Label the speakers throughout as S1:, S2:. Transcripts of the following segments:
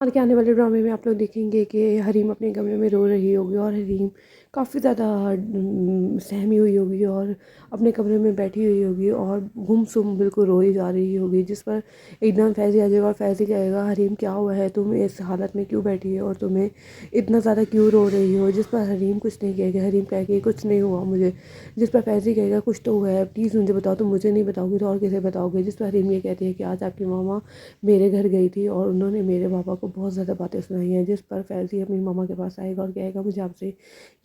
S1: آگے کے آنے والے ڈرامے میں آپ لوگ دیکھیں گے کہ حریم اپنے کمرے میں رو رہی ہوگی اور حریم کافی زیادہ سہمی ہوئی ہوگی اور اپنے کمرے میں بیٹھی ہوئی ہوگی اور گم سم بالکل روئی جا رہی ہوگی، جس پر ایک دم فیضی آ جائے گا اور فیضی کہے گا حریم کیا ہوا ہے، تم اس حالت میں کیوں بیٹھی ہے اور تمہیں اتنا زیادہ کیوں رو رہی ہو، جس پر حریم کچھ نہیں کہے گا، حریم کہے گی کچھ نہیں ہوا مجھے، جس پر فیضی کہے گا کچھ تو ہوا ہے پلیز مجھے بتاؤ، تم مجھے نہیں بتاؤ گی تو اور کسے بتاؤ گے، جس پر حریم یہ کہتی ہے کہ آج آپ کی ماما میرے گھر گئی تھی اور انہوں نے میرے پاپا کو بہت زیادہ باتیں سنائی ہیں، جس پر فیضی اپنی ماما کے پاس آئے گا اور کہے گا مجھے آپ سے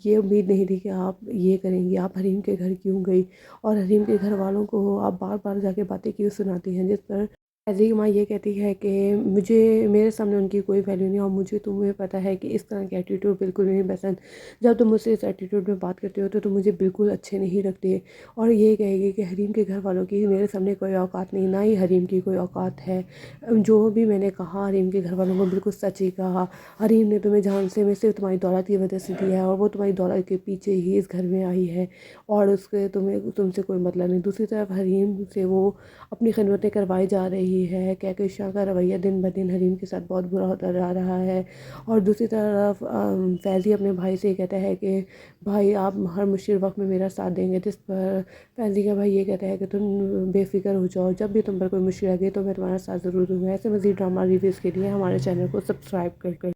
S1: یہ امید نہیں تھی کہ آپ یہ کریں گی، آپ حریم کے گھر کیوں گئی اور حریم کے گھر والوں کو آپ بار بار جا کے باتیں کیوں سناتی ہیں، جس پر فیضی کی ماں یہ کہتی ہے کہ مجھے میرے سامنے ان کی کوئی ویلیو نہیں اور مجھے تمہیں پتہ ہے کہ اس طرح کے ایٹیٹیوڈ بالکل نہیں پسند، جب تم مجھ سے اس ایٹیٹیوڈ میں بات کرتے ہو تو تم مجھے بالکل اچھے نہیں لگتے، اور یہ کہے گی کہ حریم کے گھر والوں کی میرے سامنے کوئی اوقات نہیں، نہ ہی حریم کی کوئی اوقات ہے، جو بھی میں نے کہا حریم کے گھر والوں کو بالکل سچ ہی کہا، حریم نے تمہیں جان سے میں صرف تمہاری دولت کی وجہ سے دیا ہے اور وہ تمہاری دولت کے پیچھے ہی اس گھر میں آئی ہے اور اس کے تم سے کوئی مطلب نہیں۔ دوسری طرف حریم سے وہ اپنی خدمتیں کروائی جا رہی ہے، کہکشاں کا رویہ دن بدن حریم کے ساتھ بہت برا ہوتا جا رہا ہے، اور دوسری طرف فیضی اپنے بھائی سے کہتا ہے کہ بھائی آپ ہر مشکل وقت میں میرا ساتھ دیں گے، جس پر فیضی کا بھائی یہ کہتا ہے کہ تم بے فکر ہو جاؤ، جب بھی تم پر کوئی مشکل آ گئی تو میں تمہارا ساتھ ضرور دوں گا۔ ایسے مزید ڈرامہ ریویوز کے لیے ہمارے چینل کو سبسکرائب کر